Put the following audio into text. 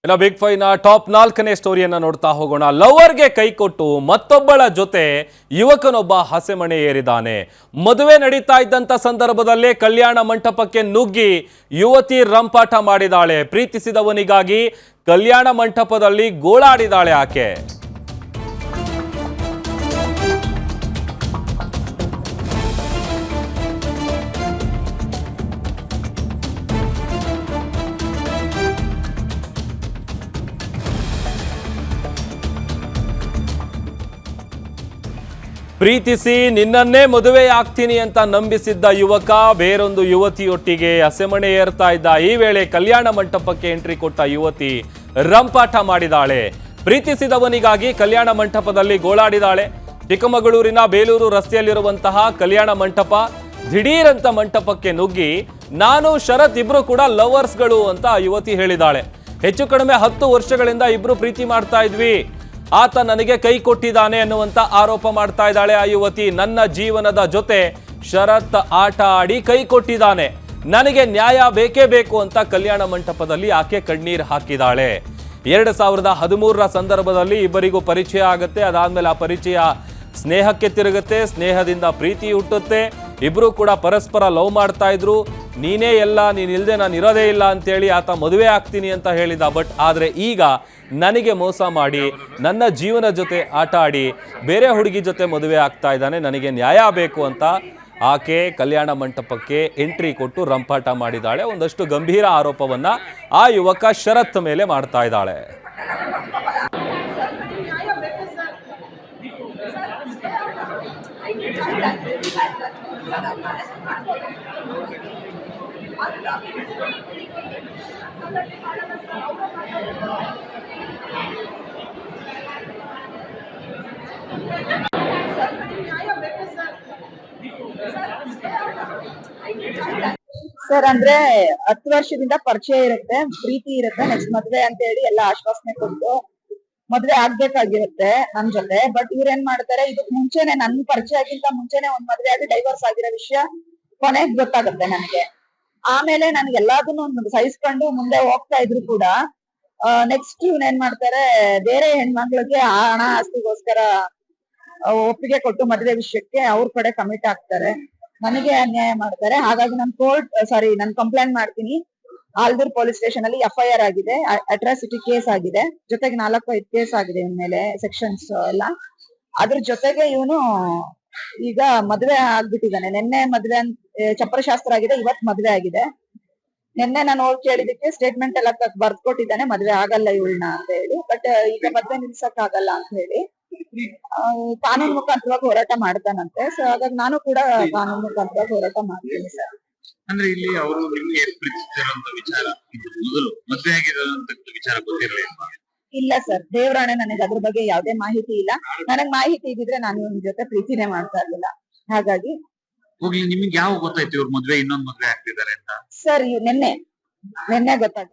ಇನ್ನು big fine top 4ನೇ ಸ್ಟೋರಿಯನ್ನ ನೋಡ್ತಾ ಹೋಗೋಣ. ಲವರ್ಗೆ ಕೈ ಕೊಟ್ಟು ಮತ್ತೊಬ್ಬಳ ಜೊತೆ ಯುವಕನೊಬ್ಬ ಹಸೆಮಣೆ ಏರಿದ್ದಾನೆ. ಮದುವೆ ನಡೀತಾ ಇದ್ದಂತ ಸಂದರ್ಭದಲ್ಲೇ ಕಲ್ಯಾಣ ಮಂಟಪಕ್ಕೆ ನುಗ್ಗಿ ಯುವತಿ ರಂಪಾಟ ಮಾಡಿದಾಳೆ. ಪ್ರೀತಿಸಿದವನಿಗಾಗಿ ಕಲ್ಯಾಣ ಮಂಟಪದಲ್ಲಿ ಗೋಳಾಡಿದಾಳೆ ಆಕೆ. ಪ್ರೀತಿಸಿ ನಿನ್ನನ್ನೇ ಮದುವೆ ಆಗ್ತೀನಿ ಅಂತ ನಂಬಿಸಿದ್ದ ಯುವಕ ಬೇರೊಂದು ಯುವತಿಯೊಟ್ಟಿಗೆ ಹಸೆಮಣೆ ಏರ್ತಾ ಇದ್ದ. ಈ ವೇಳೆ ಕಲ್ಯಾಣ ಮಂಟಪಕ್ಕೆ ಎಂಟ್ರಿ ಕೊಟ್ಟ ಯುವತಿ ರಂಪಾಟ ಮಾಡಿದಾಳೆ. ಪ್ರೀತಿಸಿದವನಿಗಾಗಿ ಕಲ್ಯಾಣ ಮಂಟಪದಲ್ಲಿ ಗೋಳಾಡಿದಾಳೆ. ಚಿಕ್ಕಮಗಳೂರಿನ ಬೇಲೂರು ರಸ್ತೆಯಲ್ಲಿರುವಂತಹ ಕಲ್ಯಾಣ ಮಂಟಪ. ದಿಢೀರಂತ ಮಂಟಪಕ್ಕೆ ನುಗ್ಗಿ ನಾನು ಶರತ್ ಇಬ್ರು ಕೂಡ ಲವರ್ಸ್ಗಳು ಅಂತ ಯುವತಿ ಹೇಳಿದಾಳೆ. ಹೆಚ್ಚು ಕಡಿಮೆ 10 ವರ್ಷಗಳಿಂದ ಇಬ್ರು ಪ್ರೀತಿ ಮಾಡ್ತಾ ಇದ್ವಿ, ಆತ ನನಗೆ ಕೈ ಕೊಟ್ಟಿದ್ದಾನೆ ಅನ್ನುವಂತ ಆರೋಪ ಮಾಡ್ತಾ ಇದ್ದಾಳೆ ಆ ಯುವತಿ. ನನ್ನ ಜೀವನದ ಜೊತೆ ಶರತ್ ಆಟ ಆಡಿ ಕೈ ಕೊಟ್ಟಿದ್ದಾನೆ, ನನಗೆ ನ್ಯಾಯ ಬೇಕೇ ಬೇಕು ಅಂತ ಕಲ್ಯಾಣ ಮಂಟಪದಲ್ಲಿ ಆಕೆ ಕಣ್ಣೀರು ಹಾಕಿದಾಳೆ. 2013ರ ಸಂದರ್ಭದಲ್ಲಿ ಇಬ್ಬರಿಗೂ ಪರಿಚಯ ಆಗುತ್ತೆ. ಅದಾದ್ಮೇಲೆ ಆ ಪರಿಚಯ ಸ್ನೇಹಕ್ಕೆ ತಿರುಗುತ್ತೆ, ಸ್ನೇಹದಿಂದ ಪ್ರೀತಿ ಹುಟ್ಟುತ್ತೆ. ಇಬ್ರು ಕೂಡ ಪರಸ್ಪರ ಲವ್ ಮಾಡ್ತಾ ಇದ್ರು. ನೀನೇ ಎಲ್ಲ, ನೀನಿಲ್ದೆ ನಾನು ಇರೋದೇ ಇಲ್ಲ ಅಂತೇಳಿ ಆತ ಮದುವೆ ಆಗ್ತೀನಿ ಅಂತ ಹೇಳಿದ. ಬಟ್ ಆದರೆ ಈಗ ನನಗೆ ಮೋಸ ಮಾಡಿ ನನ್ನ ಜೀವನ ಜೊತೆ ಆಟ ಆಡಿ ಬೇರೆ ಹುಡುಗಿ ಜೊತೆ ಮದುವೆ ಆಗ್ತಾ ಇದ್ದಾನೆ, ನನಗೆ ನ್ಯಾಯ ಬೇಕು ಅಂತ ಆಕೆ ಕಲ್ಯಾಣ ಮಂಟಪಕ್ಕೆ ಎಂಟ್ರಿ ಕೊಟ್ಟು ರಂಪಾಟ ಮಾಡಿದಾಳೆ. ಒಂದಷ್ಟು ಗಂಭೀರ ಆರೋಪವನ್ನ ಆ ಯುವಕ ಶರತ್ ಮೇಲೆ ಮಾಡ್ತಾ ಇದ್ದಾಳೆ. ಸರ್ ಅಂದ್ರೆ 10 ವರ್ಷದಿಂದ ಪರಿಚಯ ಇರುತ್ತೆ, ಪ್ರೀತಿ ಇರುತ್ತೆ, ನೆಕ್ಸ್ಟ್ ಮದ್ವೆ ಅಂತ ಹೇಳಿ ಎಲ್ಲ ಆಶ್ವಾಸನೆ ಕೊಟ್ಟು ಮದ್ವೆ ಆಗ್ಬೇಕಾಗಿರುತ್ತೆ ನನ್ ಜೊತೆ. ಬಟ್ ಇವ್ರೇನ್ ಮಾಡ್ತಾರೆ, ಇದಕ್ ಮುಂಚೆನೆ ನನ್ ಪರಿಚಯಕ್ಕಿಂತ ಮುಂಚೆನೆ ಒಂದ್ ಮದ್ವೆ ಆಗಿ ಡೈವರ್ಸ್ ಆಗಿರೋ ವಿಷಯ ಕೊನೆಗ್ ಗೊತ್ತಾಗುತ್ತೆ ನನಗೆ. ಆಮೇಲೆ ನನ್ಗೆ ಎಲ್ಲದನ್ನು ಸಹಿಸ್ಕೊಂಡು ಮುಂದೆ ಹೋಗ್ತಾ ಇದ್ರು ಕೂಡ ನೆಕ್ಸ್ಟ್ ಇವ್ನೇನ್ ಮಾಡ್ತಾರೆ, ಬೇರೆ ಹೆಣ್ಮಕ್ಳಿಗೆ ಹಣ ಆಸ್ತಿಗೋಸ್ಕರ ಒಪ್ಪಿಗೆ ಕೊಟ್ಟು ಮದ್ವೆ ವಿಷಯಕ್ಕೆ ಅವ್ರ ಕಡೆ ಕಮಿಟ್ ಆಗ್ತಾರೆ, ನನಗೆ ಅನ್ಯಾಯ ಮಾಡ್ತಾರೆ. ಹಾಗಾಗಿ ನಾನು ಕಂಪ್ಲೇಂಟ್ ಮಾಡ್ತೀನಿ. ಆಲ್ದೂರ್ ಪೊಲೀಸ್ ಸ್ಟೇಷನ್ ಅಲ್ಲಿ FIR ಆಗಿದೆ, ಅಟ್ರಾಸಿಟಿ ಕೇಸ್ ಆಗಿದೆ, ಜೊತೆಗೆ 4-5 ಕೇಸ್ ಆಗಿದೆ ಇವನ್ ಮೇಲೆ, ಸೆಕ್ಷನ್ಸ್ ಎಲ್ಲ. ಅದ್ರ ಜೊತೆಗೆ ಇವನು ಈಗ ಮದ್ವೆ ಆಗ್ಬಿಟ್ಟಿದ್ದಾನೆ. ನಿನ್ನೆ ಮದ್ವೆ ಚಪ್ರಶಾಸ್ತ್ರ ಆಗಿದೆ, ಇವತ್ ಮದ್ವೆ ಆಗಿದೆ. ನಿನ್ನೆ ನಾನು ಹೋಗಿ ಕೇಳಿದಕ್ಕೆ ಸ್ಟೇಟ್ಮೆಂಟ್ ಎಲ್ಲ ಬರ್ದ್ ಕೊಟ್ಟಿದ್ದಾನೆ, ಮದ್ವೆ ಆಗಲ್ಲ ಇವಳನ್ನ ಅಂತ ಹೇಳಿ. ಬಟ್ ಈಗ ಮದ್ವೆ ನಿಲ್ಸಕ್ ಆಗಲ್ಲ ಅಂತ ಹೇಳಿ ಕಾನೂನು ಮುಖಾಂತರವಾಗಿ ಹೋರಾಟ ಮಾಡ್ತಾನಂತೆ. ಸೊ ಹಾಗಾಗಿ ನಾನು ಕೂಡ ಕಾನೂನು ಮುಖಾಂತರವಾಗಿ ಹೋರಾಟ ಮಾಡ್ತೀನಿ ಸರ್. ಅಂದ್ರೆ ಇಲ್ಲಿ ಅವರು ನಿಮ್ಗೆ ಪ್ರೀತಿಸಿರುವಂತ ವಿಚಾರ ಮೊದಲು ಮದುವೆ ಆಗಿರುವಂತ ವಿಚಾರ ಗೊತ್ತಿರಲಿಲ್ಲ? ಇಲ್ಲ ಸರ್, ದೇವರಾಣೆ ನನಗೆ ಅದ್ರ ಬಗ್ಗೆ ಯಾವುದೇ ಮಾಹಿತಿ ಇಲ್ಲ. ನನಗ್ ಮಾಹಿತಿ ಇದ್ದಿದ್ರೆ ನಾನು ಇವ್ನ ಜೊತೆ ಪ್ರೀತಿನೇ ಮಾಡ್ತಾ ಇರ್ಲಿಲ್ಲ. ಹಾಗಾಗಿ ಹೋಗ್ಲಿ, ನಿಮ್ಗೆ ಯಾವ ಗೊತ್ತಾಯ್ತು ಇವ್ರ ಮದ್ವೆ ಇನ್ನೊಂದ್ ಮದ್ವೆ ಆಗ್ತಿದ್ದಾರೆ ಅಂತ? ಸರ್ ನಿನ್ನೆ ಗೊತ್ತಾಗ್ತದೆ.